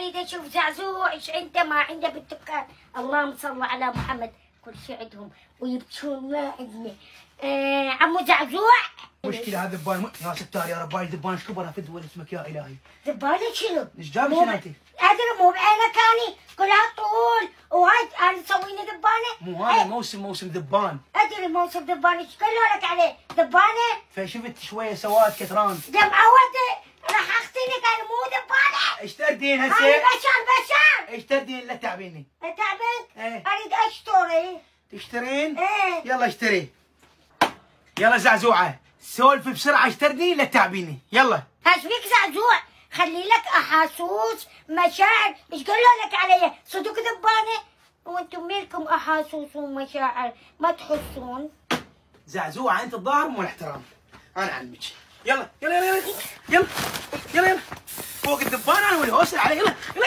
اريد اشوف زعزوع ايش عنده ما عنده بالدكان. اللهم صل على محمد. كل شيء عندهم ويبكون ما عندنا. عمو زعزوع مشكلة هذا ذبان يا ستار يا رب. هاي ذبان ايش كبرها في الدول اسمك يا الهي. ذبانة شنو؟ ايش جاب شنو انت؟ ادري مو بعينك اني كلها طول وهاي انا مسويني ذبانة. مو هذا موسم ذبان. ادري موسم ذبانة ايش قالوا لك عليه؟ ذبانة؟ فشفت شوية سواد كثران. يا معود راح اختنق انا مو ذبانة. ايش تردين هسه؟ انا بشر. ايش تردين لا تعبيني؟ تعبت؟ ايه اريد اشتري. تشترين؟ ايه يلا اشتري. يلا زعزوعة سولفي بسرعة اشتردي لا تعبيني يلا. ايش فيك زعزوع؟ خلي لك احاسوس مشاعر. ايش قالوا لك علي؟ صدق ذبانة؟ وانتم مالكم احاسوس ومشاعر ما تحسون؟ زعزوعة انت الظاهر مو الاحترام. انا علمك. يلا يلا يلا يلا يلا يلا يلا فوق الذبان انا واللي اوصل عليه. يلا يلا